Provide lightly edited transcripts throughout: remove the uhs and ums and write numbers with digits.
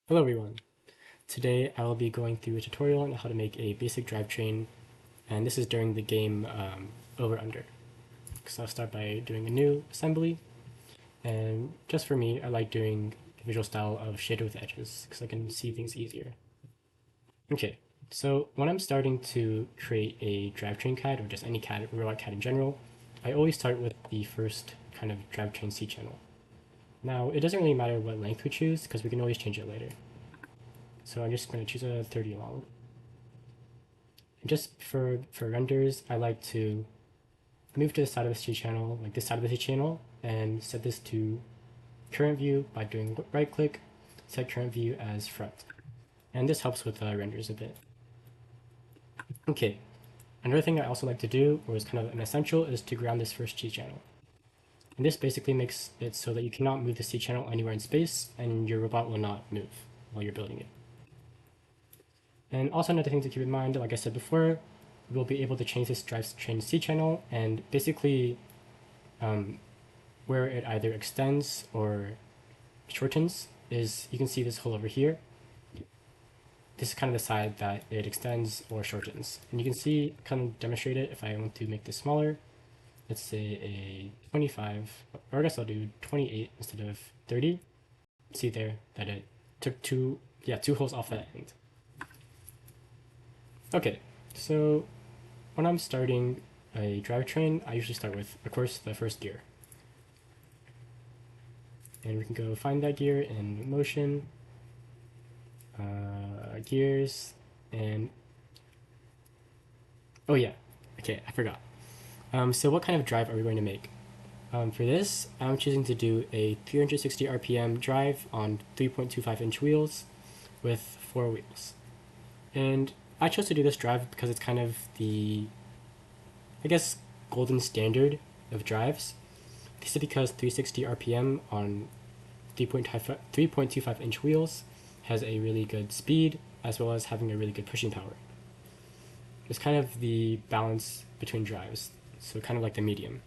Hello everyone. Today I will be going through a tutorial on how to make a basic drivetrain, and this is during the game over under. So I'll start by doing a new assembly, and just for me I like doing a visual style of shader with edges because I can see things easier. Okay, so when I'm starting to create a drivetrain CAD or just any CAD, robot CAD in general, I always start with the first kind of drivetrain C channel. Now it doesn't really matter what length we choose because we can always change it later. So I'm just going to choose a 30 long. And just for renders, I like to move to the side of the C channel, like this side of the C channel, and set this to current view by doing right click, set current view as front. And this helps with renders a bit. Okay, another thing I also like to do, or is kind of an essential, is to ground this first C channel. And this basically makes it so that you cannot move the C channel anywhere in space, and your robot will not move while you're building it. And also another thing to keep in mind, like I said before, we'll be able to change this drivetrain C channel, and basically where it either extends or shortens is, you can see this hole over here. This is kind of the side that it extends or shortens. And you can see, kind of demonstrate it if I want to make this smaller. Let's say a 25, or I guess I'll do 28 instead of 30. See there that it took two holes off that end. Okay, so when I'm starting a drivetrain, I usually start with, of course, the first gear. And we can go find that gear in motion, gears, and oh yeah, okay, I forgot. So what kind of drive are we going to make? For this, I'm choosing to do a 360 RPM drive on 3.25 inch wheels with 4 wheels. And I chose to do this drive because it's kind of the, I guess, golden standard of drives. This is because 360 RPM on 3.25 inch wheels has a really good speed as well as having a really good pushing power. It's kind of the balance between drives, so kind of like the medium.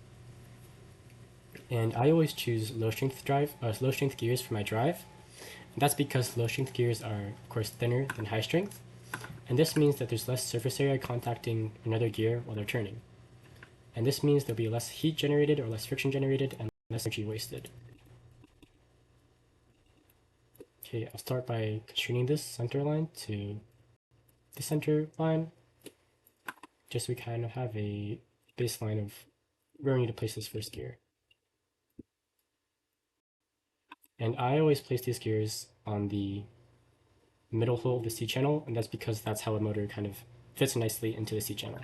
And I always choose low strength gears for my drive. And that's because low strength gears are, of course, thinner than high strength, and this means that there's less surface area contacting another gear while they're turning. And this means there'll be less heat generated or less friction generated and less energy wasted. Okay, I'll start by constraining this center line to the center line, just so we kind of have a baseline of where we need to place this first gear. And I always place these gears on the middle hole of the C channel, and that's because that's how a motor kind of fits nicely into the C channel.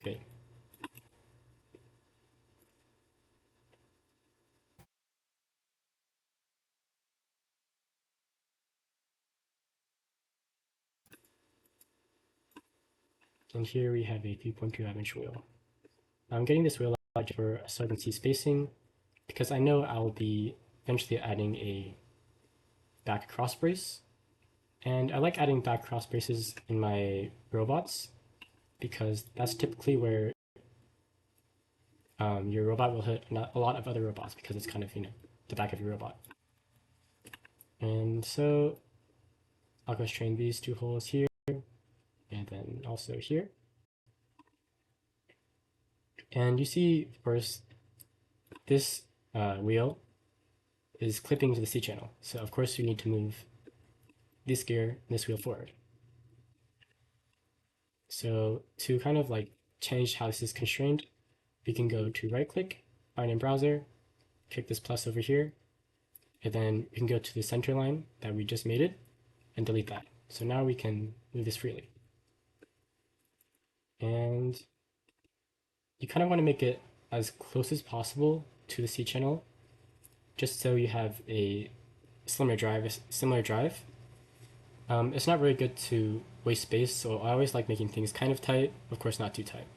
Okay. And here we have a 3.25 inch wheel. I'm getting this wheel out for so I can see spacing, because I know I'll be eventually adding a back cross brace. And I like adding back cross braces in my robots because that's typically where your robot will hit a lot of other robots because it's kind of, the back of your robot. And so I'll constrain these 2 holes here and then also here. And you see, of course, this wheel is clipping to the C channel. So of course you need to move this gear and this wheel forward. So to kind of like change how this is constrained, we can go to right click, find in browser, click this plus over here, and then we can go to the center line that we just made it and delete that. So now we can move this freely. And you kind of want to make it as close as possible to the C channel, just so you have a similar drive. It's not very good to waste space, so I always like making things kind of tight, of course not too tight.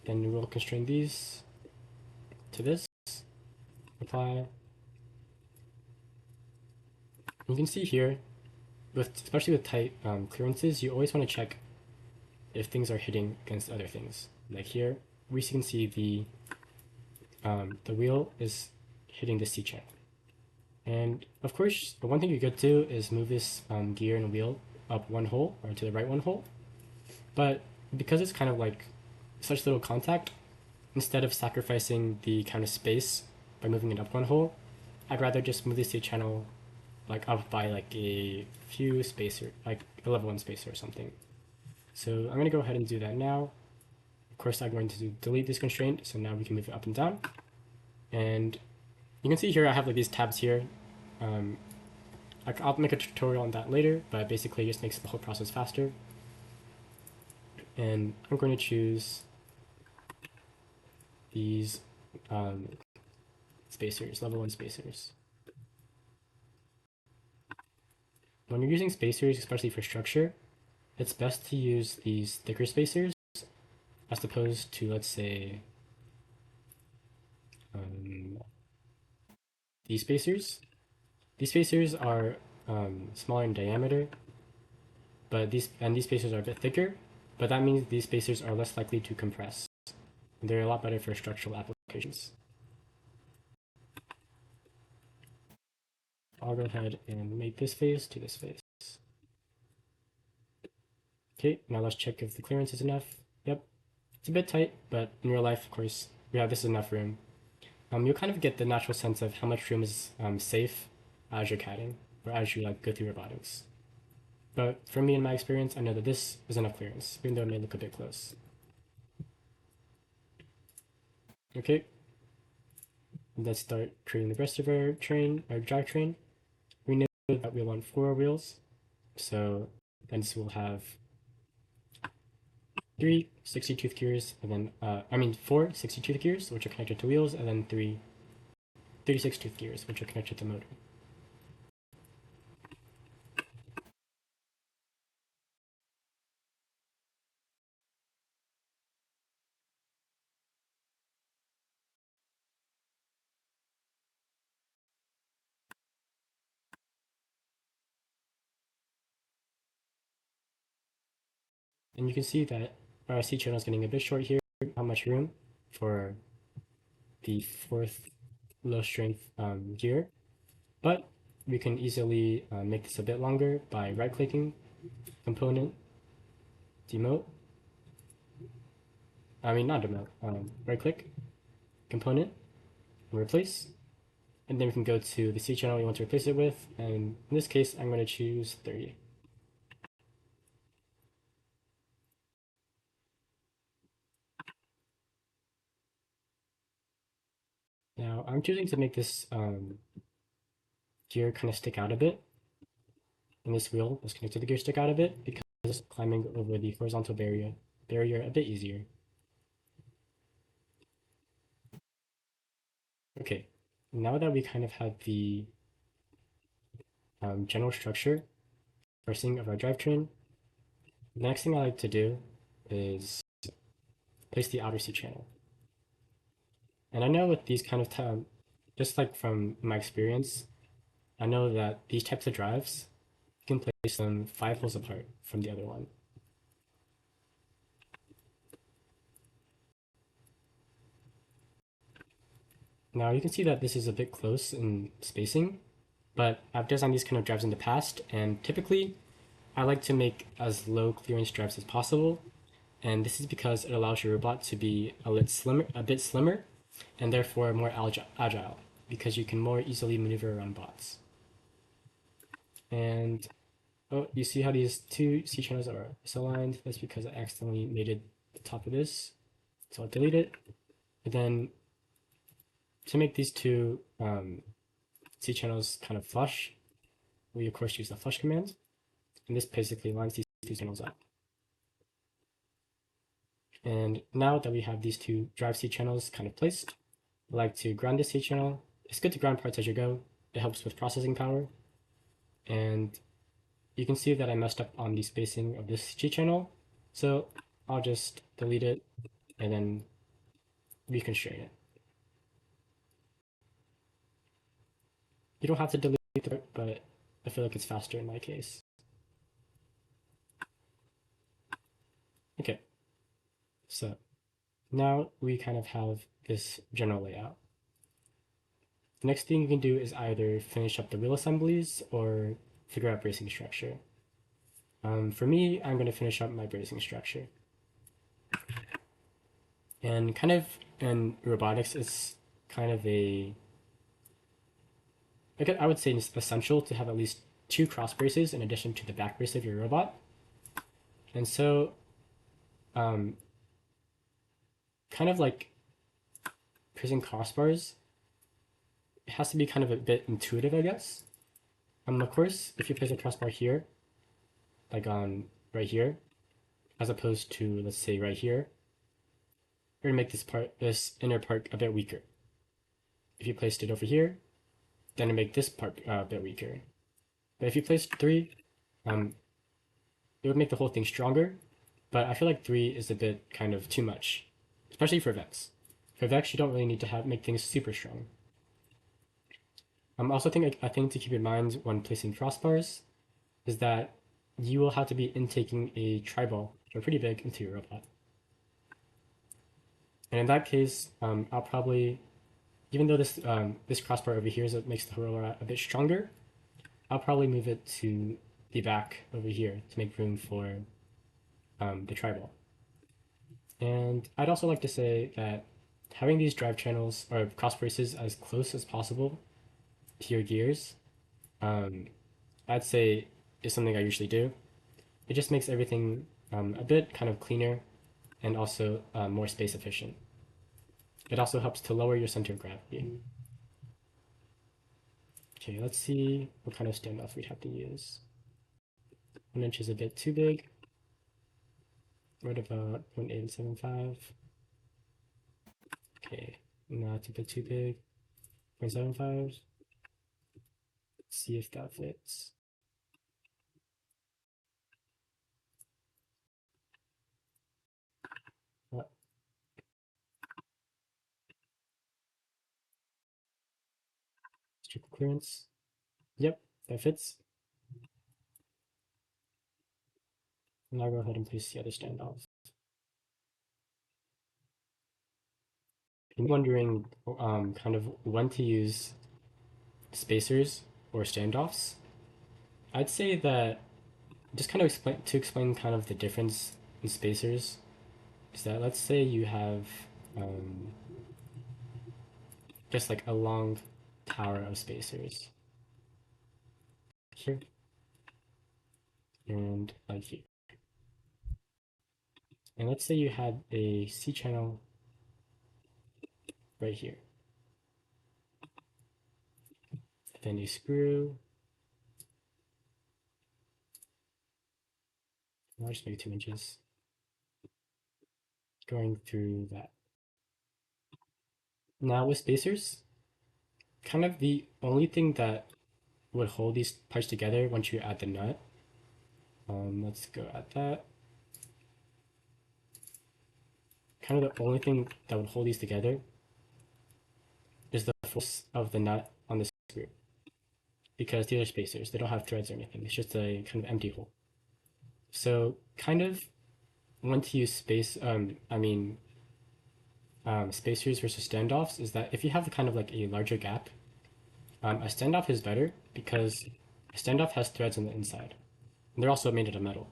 Then we'll constrain these to this, apply. You can see here, especially with tight clearances, you always want to check if things are hitting against other things. Like here, we can see the the wheel is hitting the C channel. And of course, the one thing you could do is move this gear and wheel up one hole or to the right one hole. But because it's kind of like such little contact, instead of sacrificing the kind of space by moving it up one hole, I'd rather just move the C channel like up by like a few spacer, like a level 1 spacer or something. So I'm going to go ahead and do that now. Of course, I'm going to delete this constraint, so now we can move it up and down. And you can see here I have like these tabs here. I'll make a tutorial on that later, but basically it just makes the whole process faster. And I'm going to choose these spacers, level 1 spacers. When you're using spacers, especially for structure, it's best to use these thicker spacers as opposed to, let's say, these spacers. These spacers are smaller in diameter, but these spacers are a bit thicker, but that means these spacers are less likely to compress. They're a lot better for structural applications. I'll go ahead and make this face to this face. Okay, now let's check if the clearance is enough. Yep, it's a bit tight, but in real life, of course, yeah, this is enough room. You'll kind of get the natural sense of how much room is safe as you're CADing, or as you like go through robotics. But for me, in my experience, I know that this is enough clearance, even though it may look a bit close. Okay, let's start creating the rest of our train, our drivetrain. We know that we want 4 wheels, so then this will have 3 60-tooth gears, and then 4 60-tooth gears, which are connected to wheels, and then 3 36-tooth gears, which are connected to motor. And you can see that our C channel is getting a bit short here. How much room for the 4th low strength gear, but we can easily make this a bit longer by right clicking, component, demote. Not demote, right click, component, and replace. And then we can go to the C channel we want to replace it with. And in this case, I'm going to choose 30. Now I'm choosing to make this gear kind of stick out a bit. And this wheel is connected to the gear stick out a bit because it's climbing over the horizontal barrier a bit easier. Okay, now that we kind of have the general structure parsing of our drivetrain, the next thing I like to do is place the outer C channel. And I know with these kind of just like from my experience, I know that these types of drives, you can place them 5 holes apart from the other one. Now you can see that this is a bit close in spacing, but I've designed these kind of drives in the past, and typically I like to make as low clearance drives as possible, and this is because it allows your robot to be a bit slimmer, and therefore more agile, because you can more easily maneuver around bots. And oh, you see how these 2 C channels are misaligned? That's because I accidentally mated the top of this, so I'll delete it. And then to make these 2 C channels kind of flush, we of course use the flush command, and this basically lines these 2 channels up. And now that we have these 2 drive C channels kind of placed, I like to ground this C channel. It's good to ground parts as you go. It helps with processing power. And you can see that I messed up on the spacing of this C channel, so I'll just delete it and then reconstrain it. You don't have to delete it, but I feel like it's faster in my case. Okay, so Now we kind of have this general layout. The next thing you can do is either finish up the wheel assemblies or figure out bracing structure. For me, I'm going to finish up my bracing structure. And kind of in robotics, it's kind of I would say it's essential to have at least two cross braces in addition to the back brace of your robot. And so, um, kind of like placing crossbars, it has to be kind of a bit intuitive, I guess. Of course, if you place a crossbar here, like on right here, as opposed to let's say right here, you're gonna make this inner part a bit weaker. If you placed it over here, then it make this part a bit weaker. But if you placed three, um, it would make the whole thing stronger. But I feel like three is a bit kind of too much, especially for VEX. For VEX, you don't really need to make things super strong. Also, I think to keep in mind when placing crossbars is that you will have to be intaking a tri-ball, which are pretty big, into your robot. And in that case, I'll probably, even though this crossbar over here makes the robot a bit stronger, I'll probably move it to the back over here to make room for the tri-ball. And I'd also like to say that having these drive channels or cross braces as close as possible to your gears, um, I'd say is something I usually do. It just makes everything a bit kind of cleaner and also more space efficient. It also helps to lower your center of gravity. Okay, let's see what kind of standoff we'd have to use. 1 inch is a bit too big. What about 0.875? Okay, no, it's a bit too big. 0.75. Let's see if that fits. What? Triple clearance. Yep, that fits. And I'll go ahead and place the other standoffs. I'm wondering kind of when to use spacers or standoffs. I'd say that just kind of explain kind of the difference in spacers is that let's say you have um, just like a long tower of spacers here and like here. And let's say you had a C channel right here. Then a screw. I'll just make it 2 inches. Going through that. Now with spacers, kind of the only thing that would hold these parts together once you add the nut. Let's go at that. Kind of the only thing that would hold these together is the force of the nut on the screw. Because these are spacers, they don't have threads or anything. It's just a kind of empty hole. So kind of when to use spacers versus standoffs is that if you have kind of like a larger gap, a standoff is better because a standoff has threads on the inside. And they're also made out of metal.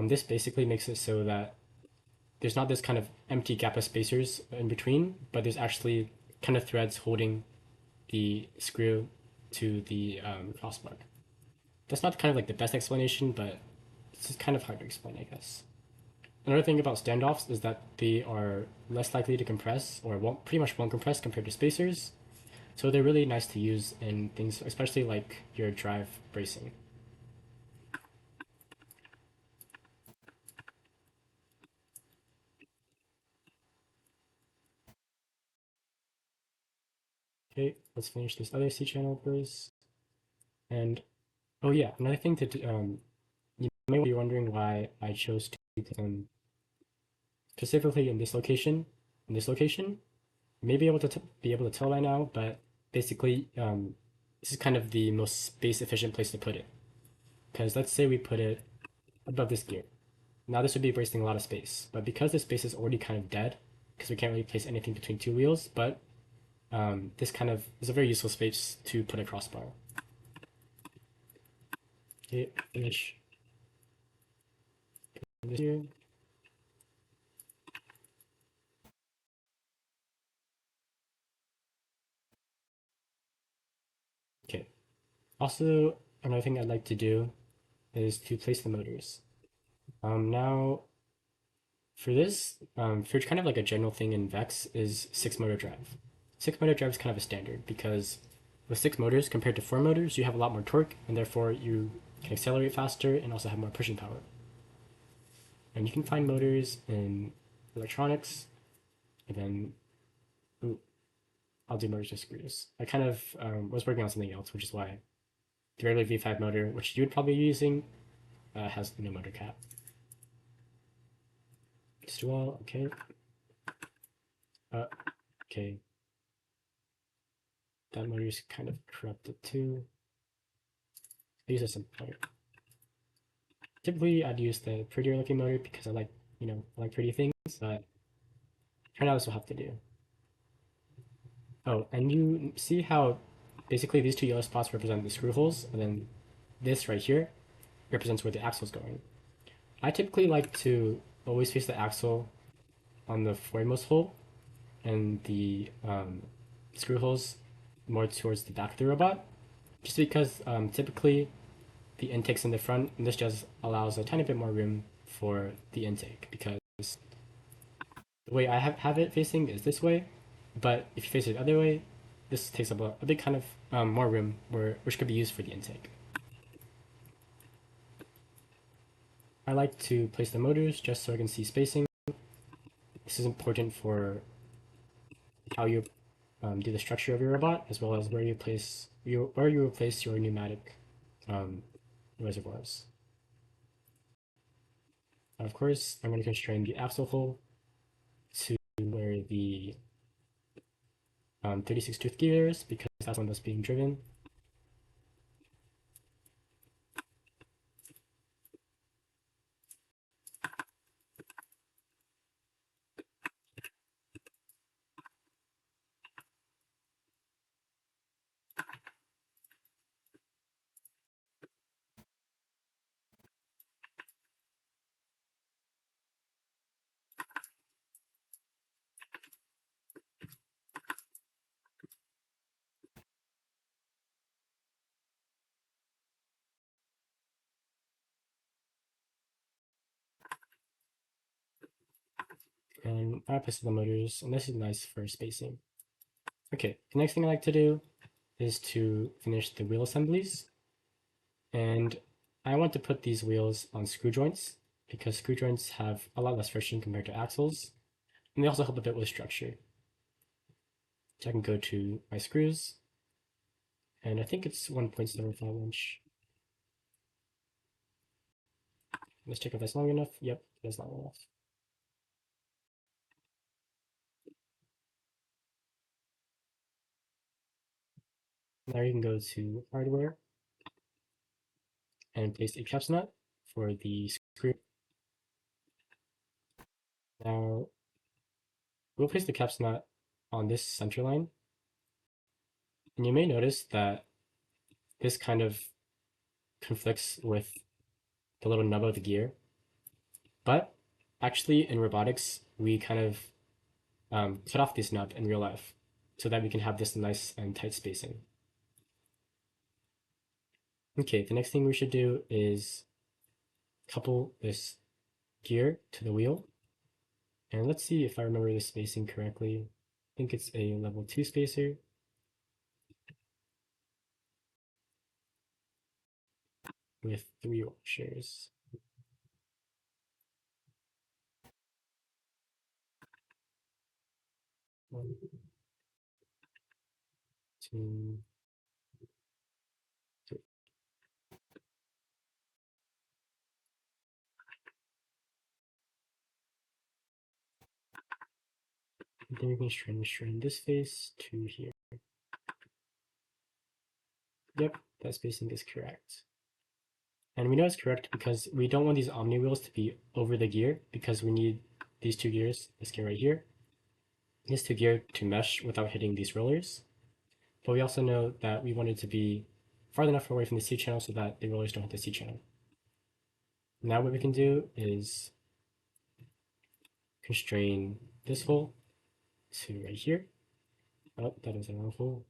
This basically makes it so that there's not this kind of empty gap of spacers in between, but there's actually kind of threads holding the screw to the crossbar. That's not kind of like the best explanation, but it's just kind of hard to explain, I guess. Another thing about standoffs is that they are less likely to compress or pretty much won't compress compared to spacers. So they're really nice to use in things, especially like your drive bracing. Okay, let's finish this other C channel brace. And oh yeah, another thing you may be wondering why I chose to specifically in this location. In this location, you may be able to tell by now, but basically, this is kind of the most space efficient place to put it. Because let's say we put it above this gear. Now this would be wasting a lot of space, but because this space is already kind of dead, because we can't really place anything between two wheels, but this kind of is a very useful space to put a crossbar. Okay, finish this here. Okay. Also, another thing I'd like to do is to place the motors. Now, for this, for kind of like a general thing in VEX is six motor drive. Six motor drive is kind of a standard because with six motors compared to four motors, you have a lot more torque and therefore you can accelerate faster and also have more pushing power. And you can find motors in electronics, and then ooh, I'll do motors with screws. I kind of was working on something else, which is why the regular V5 motor, which you would probably be using, has no motor cap. Just do all, okay. Okay. That motor is kind of corrupted too. I use a simple motor. Typically, I'd use the prettier looking motor because I like, I like pretty things, but right now this will have to do. Oh, and you see how basically these two yellow spots represent the screw holes, and then this right here represents where the axle is going. I typically like to always face the axle on the foremost hole and the screw holes more towards the back of the robot, just because typically the intake's in the front, and this just allows a tiny bit more room for the intake because the way I have it facing is this way, but if you face it the other way, this takes up a big kind of more room which could be used for the intake. I like to place the motors just so I can see spacing. This is important for how you do the structure of your robot, as well as where you replace your pneumatic reservoirs. Of course, I'm going to constrain the axle hole to where the 36 tooth gear is because that's one that's being driven. And I place the motors, and this is nice for spacing. Okay, the next thing I like to do is to finish the wheel assemblies. And I want to put these wheels on screw joints because screw joints have a lot less friction compared to axles, and they also help a bit with structure. So I can go to my screws, and I think it's 1.75 inch. Let's check if that's long enough. Yep, that's long enough. Now you can go to hardware and place a caps nut for the screw. Now we'll place the caps nut on this center line, and you may notice that this kind of conflicts with the little nub of the gear. But actually, in robotics, we kind of cut off this nub in real life so that we can have this nice and tight spacing. Okay, the next thing we should do is couple this gear to the wheel. And let's see if I remember the spacing correctly. I think it's a level 2 spacer. With 3 washers. One, two, three. And then we can strain this face to here. Yep, that spacing is correct. And we know it's correct because we don't want these omni wheels to be over the gear because we need these two gears, this gear right here, this to gear to mesh without hitting these rollers. But we also know that we want it to be far enough away from the C channel so that the rollers don't hit the C channel. Now what we can do is constrain this hole to right here. Oh, that is a wrong hole.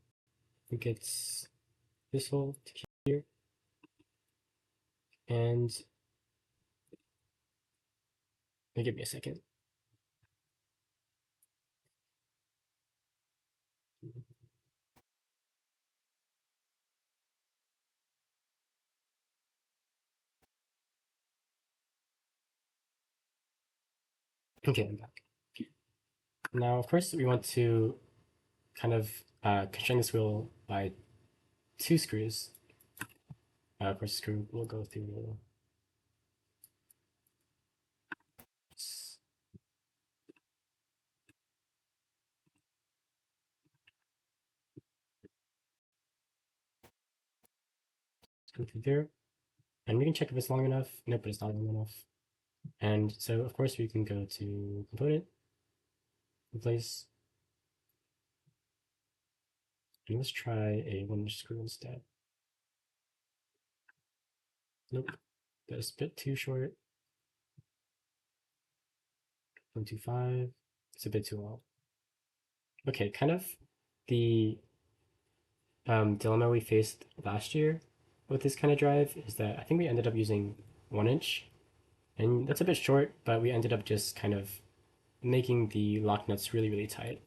I think it's this hole to here. And give me a second. Okay, I'm back. Now, of course, we want to kind of constrain this wheel by 2 screws. Of course, screw will go through screw through there, and we can check if it's long enough. Nope, but it's not long enough. And so, of course, we can go to component, replace, and let's try a 1-inch screw instead. Nope, that's a bit too short. 125, it's a bit too long. Okay, kind of the dilemma we faced last year with this kind of drive is that I think we ended up using 1-inch, and that's a bit short, but we ended up just kind of making the lock nuts really, really tight.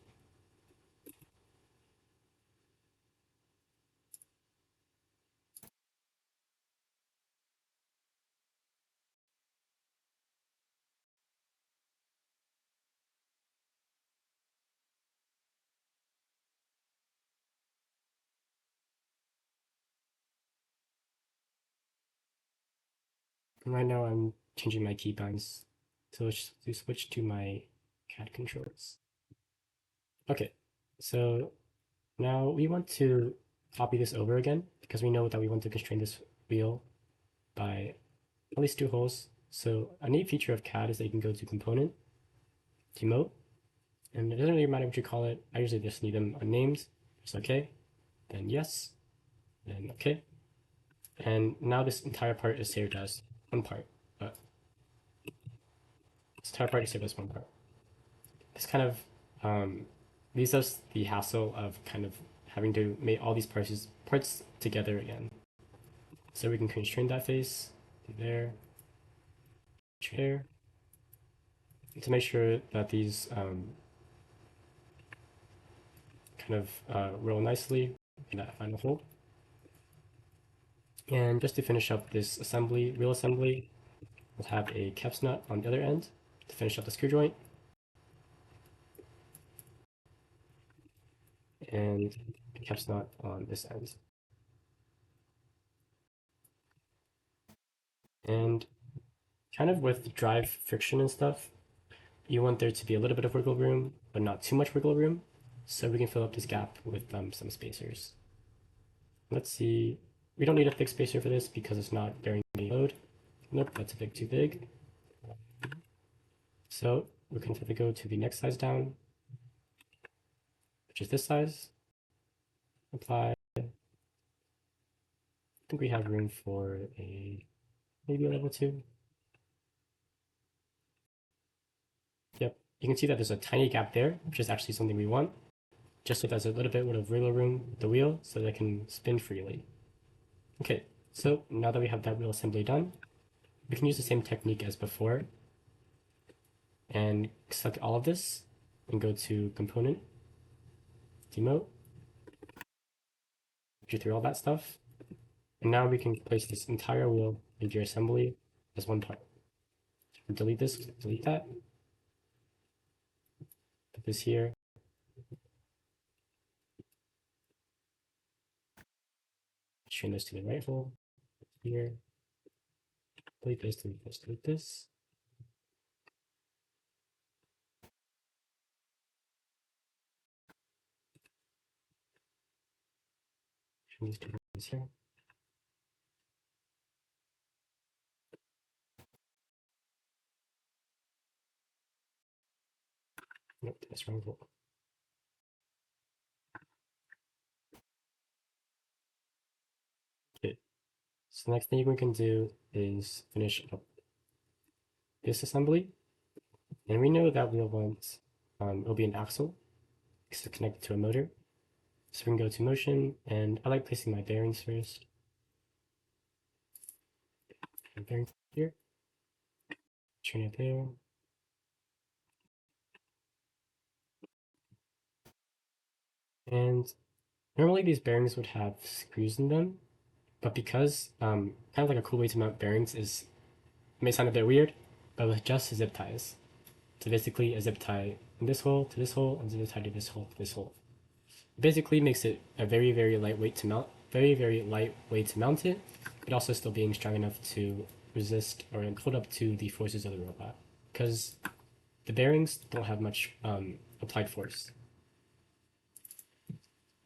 And right now I'm changing my keybinds to switch to my CAD controls. Okay, so now we want to copy this over again because we know that we want to constrain this wheel by at least 2 holes. So a neat feature of CAD is that you can go to component, demote, and it doesn't really matter what you call it. I usually just need them unnamed. Just okay, then yes, then okay. And now this entire part is saved as one part, but this entire part is saved as one part. This kind of leaves us the hassle of kind of having to make all these parts together again. So we can constrain that face there, chair, to make sure that these kind of roll nicely in that final hole. And just to finish up this assembly, wheel assembly, we'll have a caps nut on the other end to finish up the screw joint. And a caps nut on this end. And kind of with drive friction and stuff, you want there to be a little bit of wiggle room, but not too much wiggle room. So we can fill up this gap with some spacers. Let's see. We don't need a fixed spacer for this because it's not bearing any load. Nope, that's a bit too big. So we can simply go to the next size down, which is this size. Apply. I think we have room for maybe a level 2. Yep, you can see that there's a tiny gap there, which is actually something we want, just so there's a little bit of wiggle room with the wheel so that it can spin freely. Okay, so now that we have that wheel assembly done, we can use the same technique as before and select all of this and go to component, demote, go through all that stuff. And now we can place this entire wheel into your assembly as one part. Delete this, delete that, put this here. Train this to the right hole here. Delete this, delete this, delete this. Train these two ones here. Nope, that's wrong hole. So the next thing we can do is finish up this assembly. And we know that we'll want, it'll be an axle because it's connected to a motor. So we can go to motion, and I like placing my bearings first. And bearings here, turn it there. And normally these bearings would have screws in them, but because kind of like a cool way to mount bearings is, it may sound a bit weird, but with just zip ties. So basically a zip tie in this hole to this hole, and zip tie to this hole to this hole. It basically makes it a very, very lightweight to mount, very, very lightweight to mount it, but also still being strong enough to resist or hold up to the forces of the robot. Because the bearings don't have much applied force.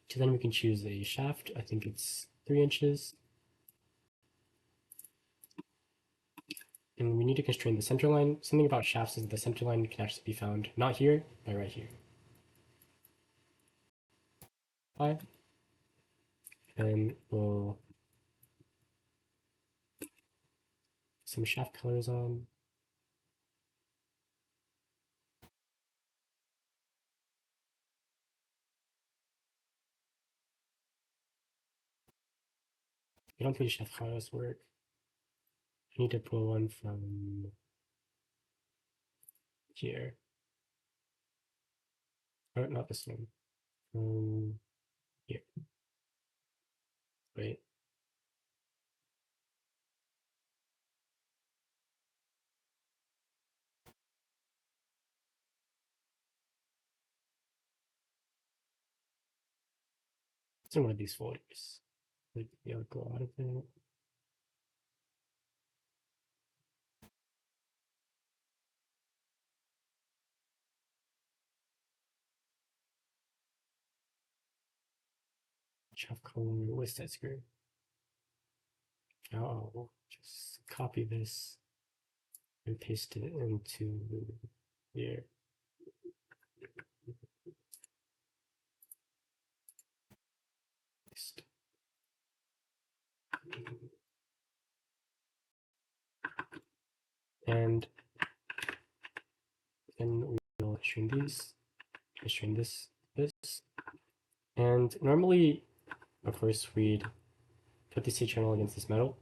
So then we can choose a shaft. I think it's 3 inches. And we need to constrain the center line. Something about shafts is that the center line can actually be found not here, but right here. 5. And we'll put some shaft colors on. I don't think shaft colors work. I need to pull one from here. Or not this one. Here. Wait. It's in one of these folders. Like, yeah, go out of it. Shaft color. What's that screw? Oh, just copy this and paste it into here. Paste. And then we will string these, string this. And normally, of course, we'd put the C channel against this metal.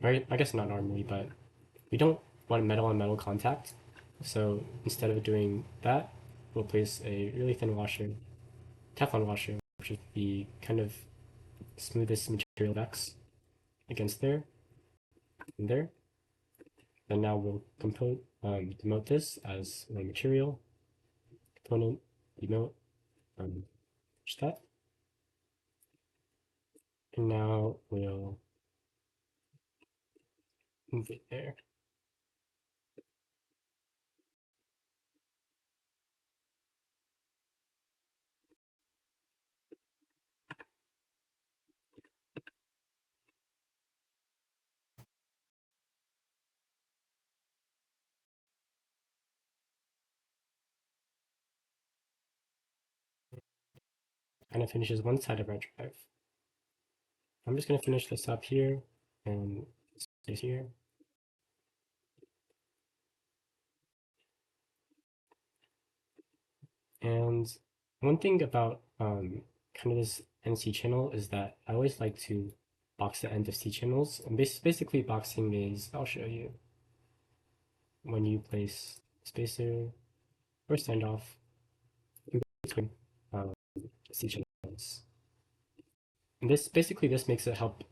Right? I guess not normally, but we don't want metal on metal contact. So instead of doing that, we'll place a really thin washer, Teflon washer, which is the kind of smoothest material VEX against there and there. Then now we'll demote this as a material component, demote, just that. And now we'll move it there. And it finishes one side of our drive. I'm just going to finish this up here and this here. And one thing about kind of this NC channel is that I always like to box the end of C channels. And basically boxing is, I'll show you, when you place spacer or standoff in between C channels. And this makes it help,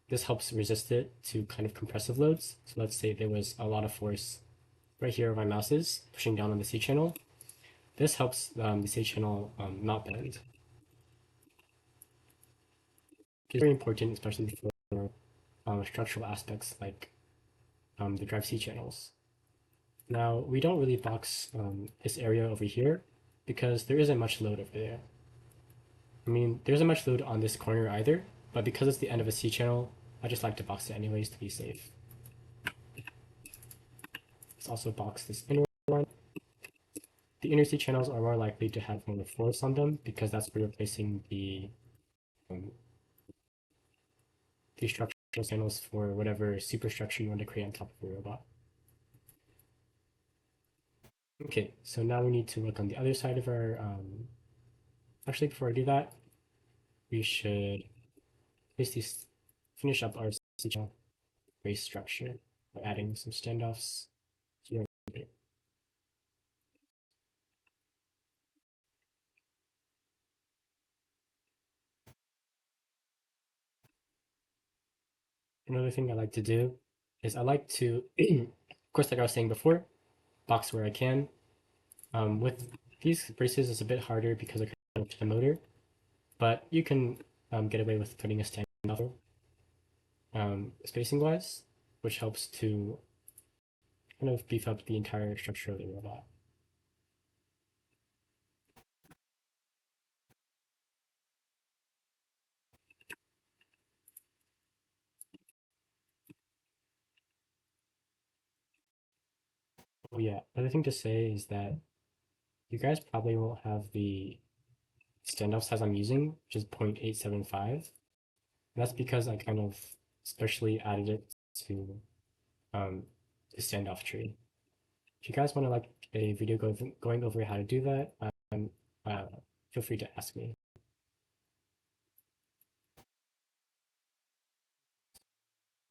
this helps resist it to kind of compressive loads. So let's say there was a lot of force right here where my mouse is pushing down on the C channel. This helps the C channel not bend. It's very important, especially for structural aspects like the drive C channels. Now, we don't really box this area over here because there isn't much load over there. I mean, there isn't much load on this corner either, but because it's the end of a C channel, I just like to box it anyways to be safe. Let's also box this inner one. The inner C channels are more likely to have more force on them because that's where you're placing the structure channels for whatever superstructure you want to create on top of your robot. Okay, so now we need to look on the other side of our, actually before I do that, we should basically finish up our race structure by adding some standoffs here. Another thing I like to do is I like to, of course, like I was saying before, box where I can. With these braces, it's a bit harder because they're kind of to the motor, but you can get away with putting a standoff spacing wise, which helps to kind of beef up the entire structure of the robot. Oh yeah, another thing to say is that you guys probably won't have the standoff size I'm using, which is 0.875. And that's because I kind of specially added it to um, the standoff tree. If you guys want to like a video going over how to do that, uh, feel free to ask me.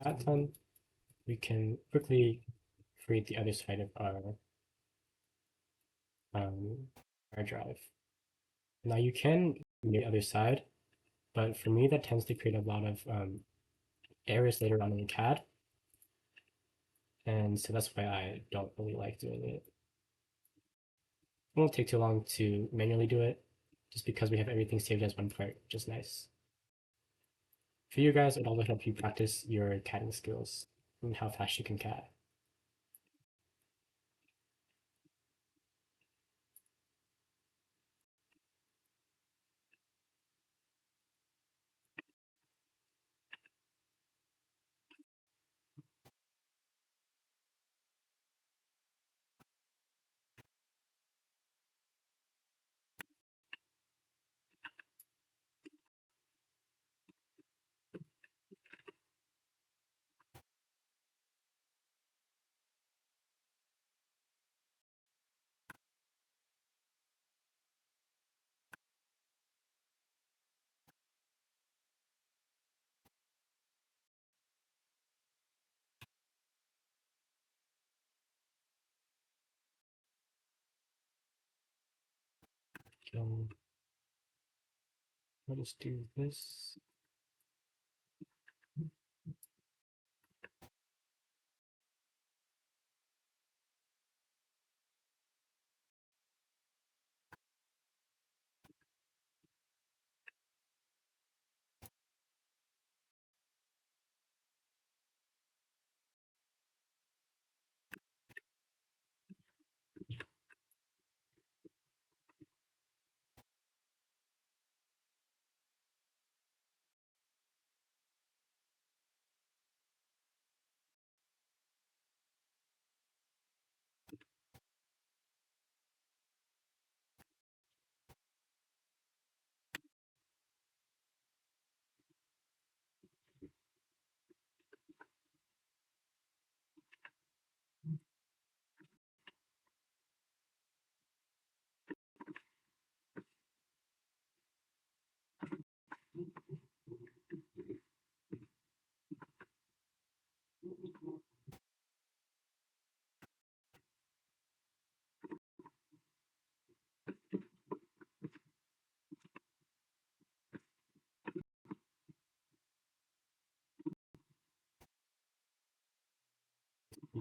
That done, we can quickly create the other side of um, our drive. Now you can do the other side, but for me that tends to create a lot of errors later on in the CAD, and so that's why I don't really like doing it. It won't take too long to manually do it, just because we have everything saved as one part, which is nice. For you guys, it'll also help you practice your CADing skills and how fast you can CAD. So let us do this.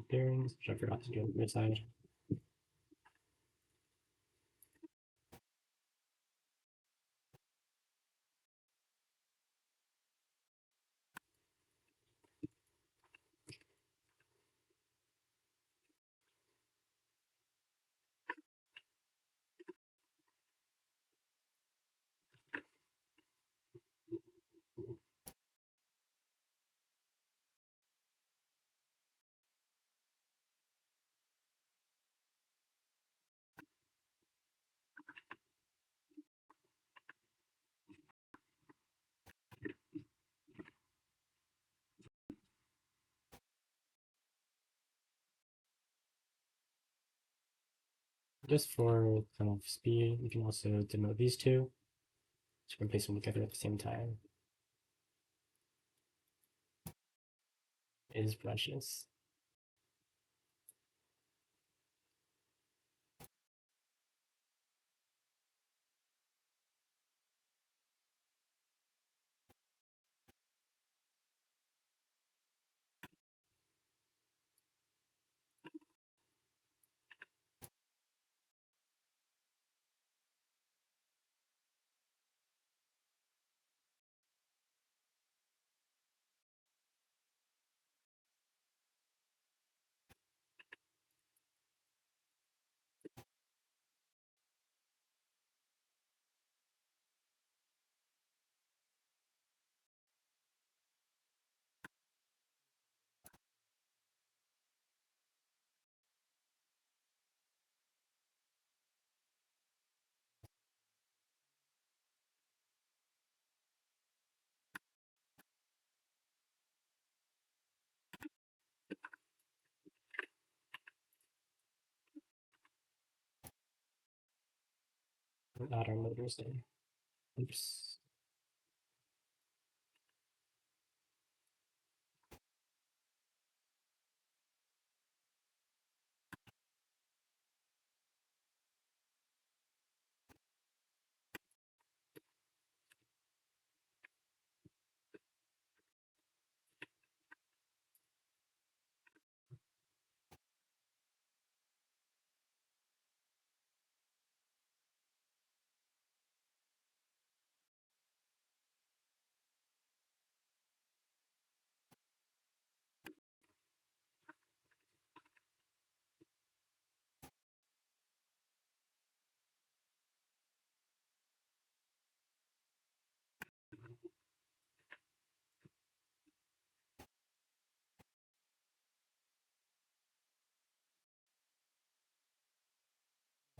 Bearings, which I forgot to do on the other side. Just for kind of speed, you can also demote these two. So you can place them together at the same time. Is brushes. Add our motors in. Oops.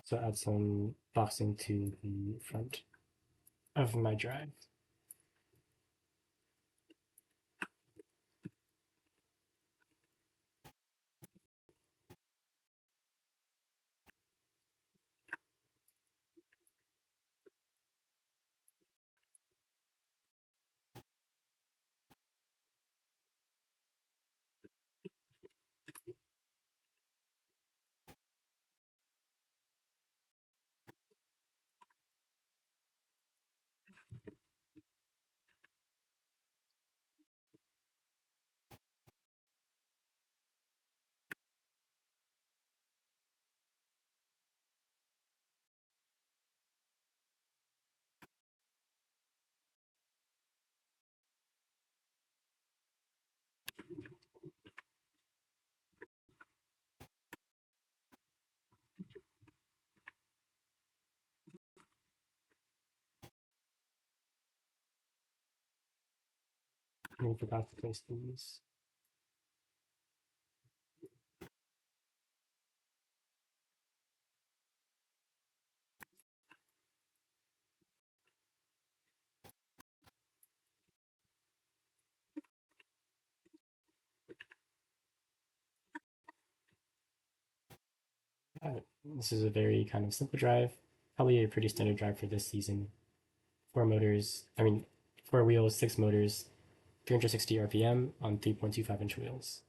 So add some boxing to the front of my drive. And we forgot to place these. This is a very kind of simple drive, probably a pretty standard drive for this season. Four motors, I mean, four wheels, six motors, 360 RPM on 3.25 inch wheels.